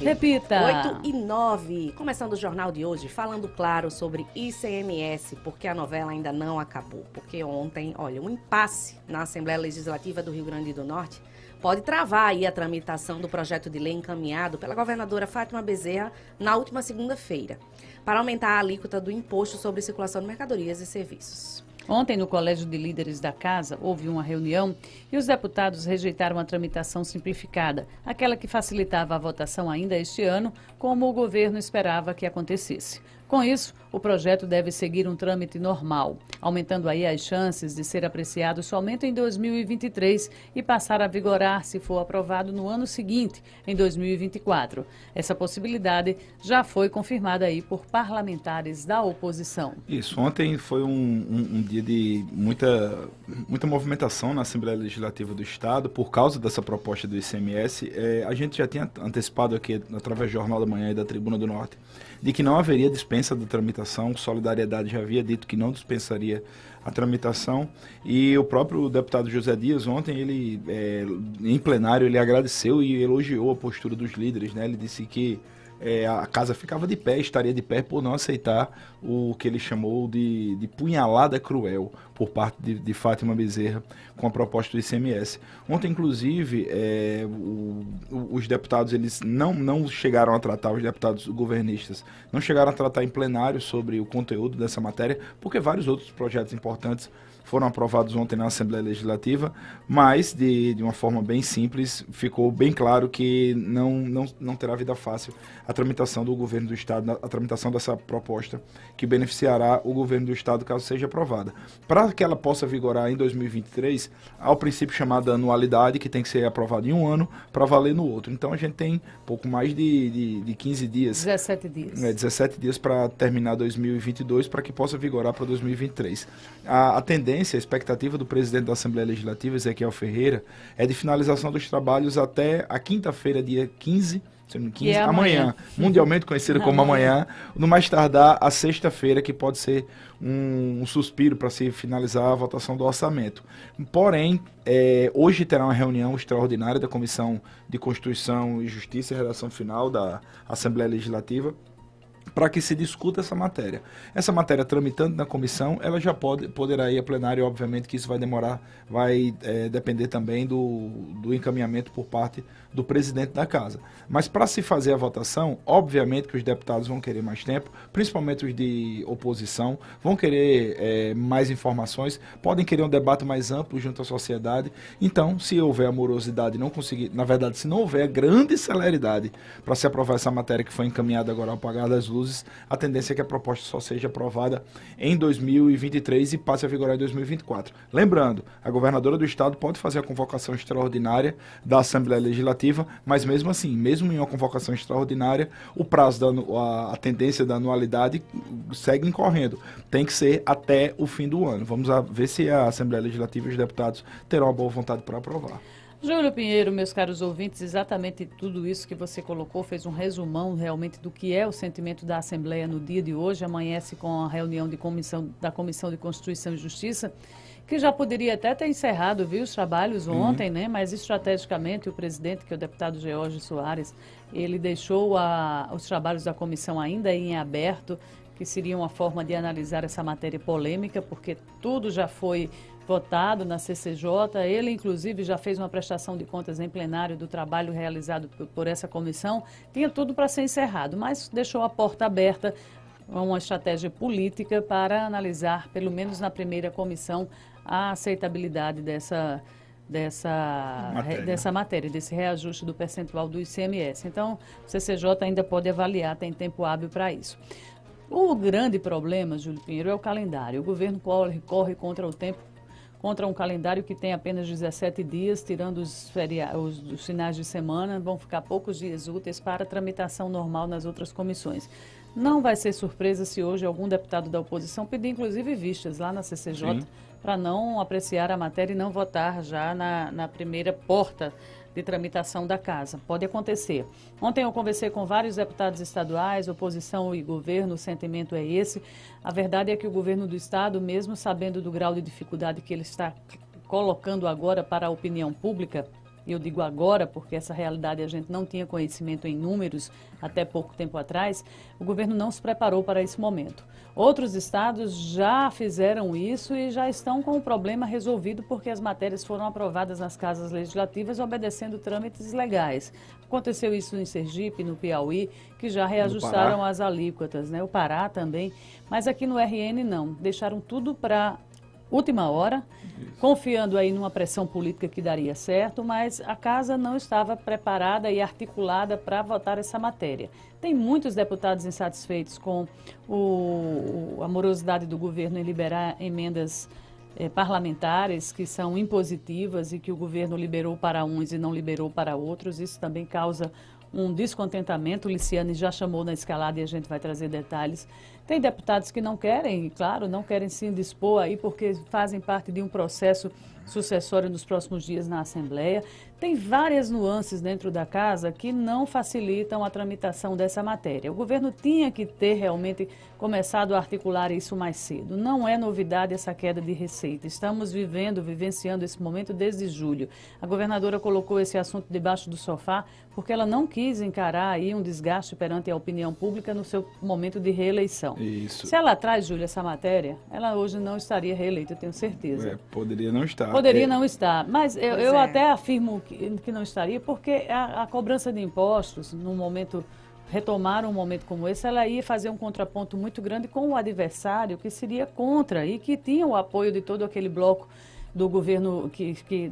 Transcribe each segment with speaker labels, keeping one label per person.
Speaker 1: Repita!
Speaker 2: 8h09, começando o jornal de hoje, falando claro sobre ICMS, porque a novela ainda não acabou. Porque ontem, olha, um impasse na Assembleia Legislativa do Rio Grande do Norte pode travar aí a tramitação do projeto de lei encaminhado pela governadora Fátima Bezerra na última segunda-feira, para aumentar a alíquota do imposto sobre circulação de mercadorias e serviços.
Speaker 1: Ontem, no Colégio de Líderes da Casa, houve uma reunião e os deputados rejeitaram a tramitação simplificada, aquela que facilitava a votação ainda este ano, como o governo esperava que acontecesse. Com isso, o projeto deve seguir um trâmite normal, aumentando aí as chances de ser apreciado somente em 2023 e passar a vigorar se for aprovado no ano seguinte, em 2024. Essa possibilidade já foi confirmada aí por parlamentares da oposição.
Speaker 3: Isso, ontem foi um dia de muita movimentação na Assembleia Legislativa do Estado por causa dessa proposta do ICMS. A gente já tinha antecipado aqui, através do Jornal da Manhã e da Tribuna do Norte, de que não haveria dispensa da tramitação. Solidariedade já havia dito que não dispensaria a tramitação, e o próprio deputado José Dias ontem, ele em plenário, ele agradeceu e elogiou a postura dos líderes, né? Ele disse que a casa ficava de pé, estaria de pé por não aceitar o que ele chamou de punhalada cruel por parte de Fátima Bezerra com a proposta do ICMS. Ontem, inclusive, os deputados, eles não chegaram a tratar, os deputados governistas, não chegaram a tratar em plenário sobre o conteúdo dessa matéria, porque vários outros projetos importantes foram aprovados ontem na Assembleia Legislativa, mas de uma forma bem simples, ficou bem claro que não terá vida fácil a tramitação do governo do Estado, a tramitação dessa proposta que beneficiará o governo do Estado caso seja aprovada. Para que ela possa vigorar em 2023, há o princípio chamado anualidade, que tem que ser aprovado em um ano para valer no outro. Então a gente tem pouco mais de 15 dias.
Speaker 1: 17 dias.
Speaker 3: 17 dias para terminar 2022, para que possa vigorar para 2023. A tendência, a expectativa do presidente da Assembleia Legislativa, Ezequiel Ferreira, é de finalização dos trabalhos até a quinta-feira, dia 15, amanhã, mundialmente conhecido como amanhã, no mais tardar a sexta-feira, que pode ser um suspiro para se finalizar a votação do orçamento. Porém, hoje terá uma reunião extraordinária da Comissão de Constituição e Justiça e Redação Final da Assembleia Legislativa, para que se discuta essa matéria. Essa matéria, tramitando na comissão, ela já poderá ir a plenário. Obviamente que isso vai demorar, vai depender também do encaminhamento por parte do presidente da casa. Mas para se fazer a votação, obviamente que os deputados vão querer mais tempo, principalmente os de oposição, vão querer mais informações, podem querer um debate mais amplo junto à sociedade. Então, se houver amorosidade, se não houver grande celeridade para se aprovar essa matéria que foi encaminhada agora ao apagar das luzes, a tendência é que a proposta só seja aprovada em 2023 e passe a vigorar em 2024. Lembrando, a governadora do estado pode fazer a convocação extraordinária da Assembleia Legislativa, mas mesmo assim, mesmo em uma convocação extraordinária, o prazo, a tendência da anualidade segue incorrendo. Tem que ser até o fim do ano. Vamos ver se a Assembleia Legislativa e os deputados terão a boa vontade para aprovar.
Speaker 1: Júlio Pinheiro, meus caros ouvintes, exatamente tudo isso que você colocou, fez um resumão realmente do que é o sentimento da Assembleia no dia de hoje. Amanhece com a reunião da Comissão de Constituição e Justiça, que já poderia até ter encerrado, os trabalhos ontem, né? Mas estrategicamente o presidente, que é o deputado George Soares, ele deixou os trabalhos da comissão ainda em aberto, que seria uma forma de analisar essa matéria polêmica, porque tudo já foi votado na CCJ. Ele, inclusive, já fez uma prestação de contas em plenário do trabalho realizado por essa comissão. Tinha tudo para ser encerrado, mas deixou a porta aberta a uma estratégia política para analisar, pelo menos na primeira comissão, a aceitabilidade dessa matéria, desse reajuste do percentual do ICMS. Então, o CCJ ainda pode avaliar, tem tempo hábil para isso. O grande problema, Júlio Pinheiro, é o calendário. O governo corre contra o tempo, contra um calendário que tem apenas 17 dias, tirando os finais de semana, vão ficar poucos dias úteis para a tramitação normal nas outras comissões. Não vai ser surpresa se hoje algum deputado da oposição pedir, inclusive, vistas lá na CCJ, para não apreciar a matéria e não votar já na primeira porta de tramitação da casa. Pode acontecer. Ontem eu conversei com vários deputados estaduais, oposição e governo, o sentimento é esse. A verdade é que o governo do estado, mesmo sabendo do grau de dificuldade que ele está colocando agora para a opinião pública, e eu digo agora porque essa realidade a gente não tinha conhecimento em números até pouco tempo atrás, o governo não se preparou para esse momento. Outros estados já fizeram isso e já estão com o problema resolvido porque as matérias foram aprovadas nas casas legislativas obedecendo trâmites legais. Aconteceu isso em Sergipe, no Piauí, que já reajustaram as alíquotas, né? O Pará também, mas aqui no RN não, deixaram tudo para última hora, confiando aí numa pressão política que daria certo, mas a casa não estava preparada e articulada para votar essa matéria. Tem muitos deputados insatisfeitos com a morosidade do governo em liberar emendas parlamentares que são impositivas e que o governo liberou para uns e não liberou para outros. Isso também causa um descontentamento. O Liciane já chamou na escalada e a gente vai trazer detalhes. Tem deputados que não querem, claro, não querem se indispor aí porque fazem parte de um processo sucessório nos próximos dias na Assembleia. Tem várias nuances dentro da casa que não facilitam a tramitação dessa matéria. O governo tinha que ter realmente começado a articular isso mais cedo. Não é novidade essa queda de receita. Estamos vivenciando esse momento desde julho. A governadora colocou esse assunto debaixo do sofá porque ela não quis encarar aí um desgaste perante a opinião pública no seu momento de reeleição.
Speaker 3: Isso.
Speaker 1: Se ela traz, Júlia, essa matéria, ela hoje não estaria reeleita, eu tenho certeza.
Speaker 3: Poderia não estar.
Speaker 1: Poderia não estar, mas eu até afirmo que não estaria, porque a cobrança de impostos, num momento, retomar um momento como esse, ela ia fazer um contraponto muito grande com o adversário, que seria contra e que tinha o apoio de todo aquele bloco do governo,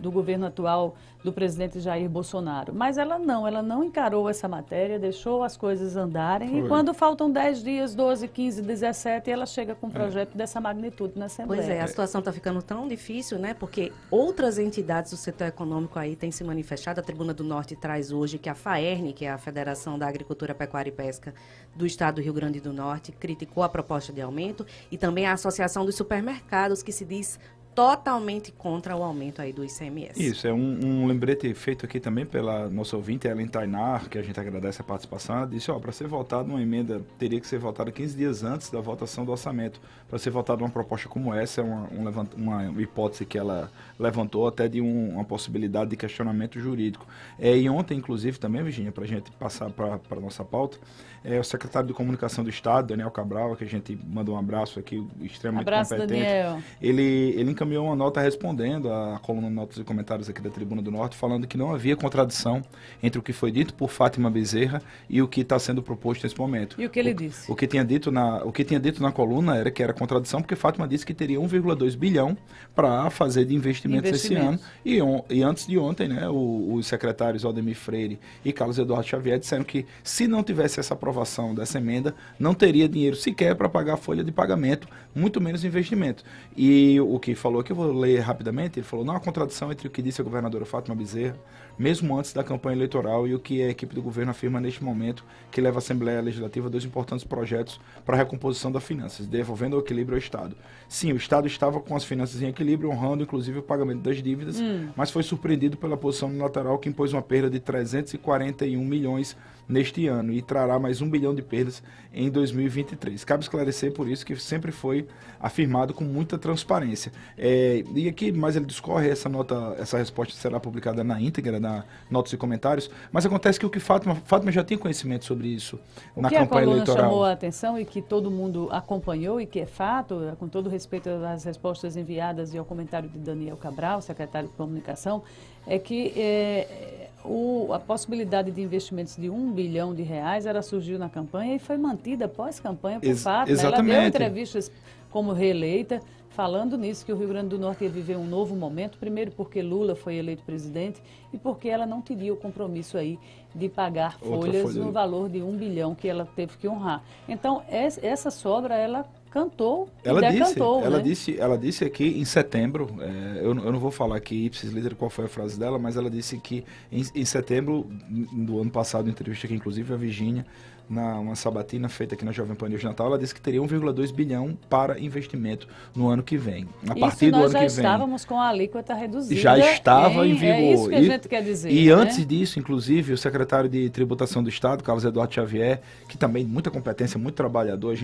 Speaker 1: do governo atual do presidente Jair Bolsonaro. Mas ela não encarou essa matéria, deixou as coisas andarem. E quando faltam 10 dias, 12, 15, 17, ela chega com um projeto dessa magnitude na Assembleia.
Speaker 2: Pois é, a situação está ficando tão difícil, né? Porque outras entidades do setor econômico aí têm se manifestado. A Tribuna do Norte traz hoje que a FAERN, que é a Federação da Agricultura, Pecuária e Pesca do Estado do Rio Grande do Norte, criticou a proposta de aumento, e também a Associação dos Supermercados, que se diz totalmente contra o aumento aí do ICMS.
Speaker 3: Isso, é um lembrete feito aqui também pela nossa ouvinte, Ellen Tainar, que a gente agradece a participação. Ela disse, para ser votada uma emenda, teria que ser votada 15 dias antes da votação do orçamento. Para ser votada uma proposta como essa, é uma hipótese que ela levantou até de uma possibilidade de questionamento jurídico. E ontem, inclusive, também, Virginia, para a gente passar para a nossa pauta, o secretário de Comunicação do Estado, Daniel Cabral, que a gente mandou um abraço aqui, extremamente competente.
Speaker 1: Daniel.
Speaker 3: Ele encaminhou uma nota respondendo à coluna Notas e Comentários aqui da Tribuna do Norte, falando que não havia contradição entre o que foi dito por Fátima Bezerra e o que está sendo proposto nesse momento.
Speaker 1: E o que ele disse?
Speaker 3: O que tinha dito na coluna era que era contradição, porque Fátima disse que teria 1,2 bilhão para fazer de investimentos esse ano. E antes de ontem, né, os secretários Aldemir Freire e Carlos Eduardo Xavier disseram que se não tivesse essa aprovação dessa emenda, não teria dinheiro sequer para pagar a folha de pagamento, muito menos investimento. E o que falou aqui, eu vou ler rapidamente, ele falou, não há contradição entre o que disse a governadora Fátima Bezerra, mesmo antes da campanha eleitoral, e o que a equipe do governo afirma neste momento, que leva à Assembleia Legislativa 2 importantes projetos para a recomposição das finanças, devolvendo o equilíbrio ao Estado. Sim, o Estado estava com as finanças em equilíbrio, honrando inclusive o pagamento das dívidas, mas foi surpreendido pela posição unilateral que impôs uma perda de 341 milhões neste ano e trará mais 1 bilhão de perdas em 2023. Cabe esclarecer por isso que sempre foi afirmado com muita transparência. E aqui, mas ele discorre, essa resposta será publicada na íntegra, na Notas e Comentários, mas acontece que o que Fátima já tinha conhecimento sobre isso na campanha eleitoral. O que a coluna
Speaker 1: chamou a atenção e que todo mundo acompanhou e que é fato, com todo respeito às respostas enviadas e ao comentário de Daniel Cabral, secretário de Comunicação, é que a possibilidade de investimentos de R$1 bilhão ela surgiu na campanha e foi mantida pós-campanha por Fátima.
Speaker 3: Exatamente.
Speaker 1: Ela deu entrevistas como reeleita, falando nisso, que o Rio Grande do Norte ia viver um novo momento, primeiro porque Lula foi eleito presidente e porque ela não teria o compromisso aí de pagar folhas no valor de R$1 bilhão que ela teve que honrar. Então, essa sobra, ela cantou e decantou.
Speaker 3: Ela disse aqui em setembro, eu não vou falar aqui ipsis literis qual foi a frase dela, mas ela disse que em setembro do ano passado, em entrevista aqui, inclusive a Virginia, uma sabatina feita aqui na Jovem Pan de Natal, ela disse que teria 1,2 bilhão para investimento no ano que vem. A partir do ano que vem.
Speaker 1: Nós já estávamos com a alíquota reduzida.
Speaker 3: Já estava em vigor.
Speaker 1: É isso que a gente quer dizer.
Speaker 3: E antes disso, inclusive, o secretário de Tributação do Estado, Carlos Eduardo Xavier, que também muita competência, muito trabalhador,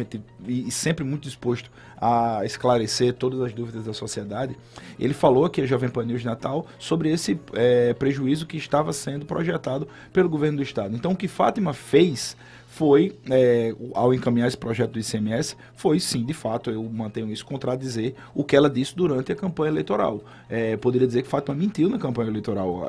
Speaker 3: e sempre muito disposto a esclarecer todas as dúvidas da sociedade. Ele falou aqui a Jovem Pan News de Natal sobre esse prejuízo que estava sendo projetado pelo governo do estado. Então, o que Fátima fez foi, ao encaminhar esse projeto do ICMS, foi sim, de fato, eu mantenho isso, contradizer o que ela disse durante a campanha eleitoral. Poderia dizer que Fátima mentiu na campanha eleitoral,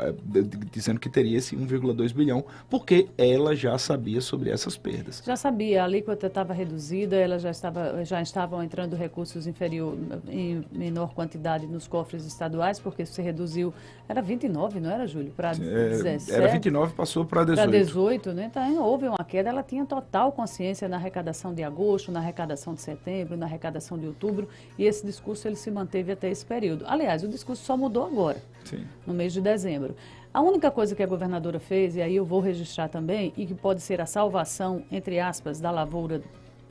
Speaker 3: dizendo que teria esse 1,2 bilhão, porque ela já sabia sobre essas perdas.
Speaker 1: Já sabia, a alíquota estava reduzida, ela já estavam entrando recursos em menor quantidade nos cofres estaduais, porque se reduziu, era 29, não era, Júlio? Para 17?
Speaker 3: Era 29, passou para 18.
Speaker 1: Para 18, né? Então, houve uma queda, ela tinha total consciência na arrecadação de agosto, na arrecadação de setembro, na arrecadação de outubro, e esse discurso ele se manteve até esse período. Aliás, o discurso só mudou agora, sim, no mês de dezembro. A única coisa que a governadora fez, e aí eu vou registrar também, e que pode ser a salvação, entre aspas, da lavoura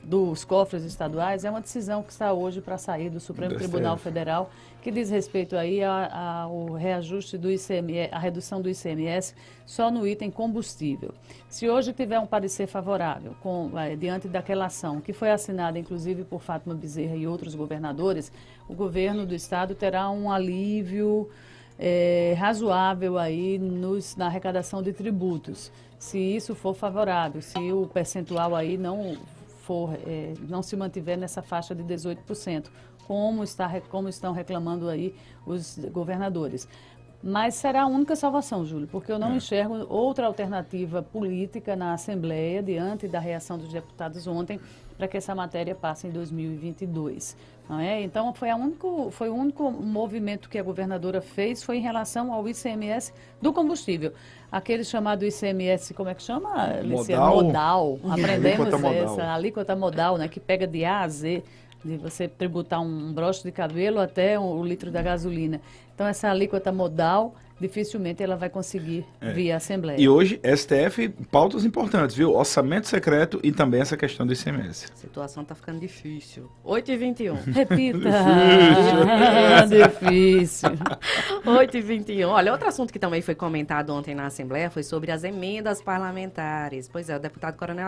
Speaker 1: dos cofres estaduais, é uma decisão que está hoje para sair do Supremo Tribunal Federal, que diz respeito aí ao reajuste do ICMS, a redução do ICMS só no item combustível. Se hoje tiver um parecer favorável diante daquela ação, que foi assinada inclusive por Fátima Bezerra e outros governadores, o governo do estado terá um alívio razoável aí na arrecadação de tributos. Se isso for favorável, se o percentual aí não se mantiver nessa faixa de 18%, como estão reclamando aí os governadores. Mas será a única salvação, Júlio, porque eu não enxergo outra alternativa política na Assembleia, diante da reação dos deputados ontem, para que essa matéria passe em 2022. Não é? Então, foi o único movimento que a governadora fez foi em relação ao ICMS do combustível. Aquele chamado ICMS, como é que chama, Alicia? Modal. Aprendemos essa alíquota modal, né, que pega de A a Z, de você tributar um broche de cabelo até o litro da gasolina. Então, essa alíquota modal, dificilmente ela vai conseguir via Assembleia.
Speaker 3: E hoje, STF, pautas importantes, viu? Orçamento secreto e também essa questão do ICMS.
Speaker 2: A situação está ficando difícil. 8h21.
Speaker 1: Repita. Difícil.
Speaker 2: 8h21. Olha, outro assunto que também foi comentado ontem na Assembleia foi sobre as emendas parlamentares. Pois é, o deputado Coronel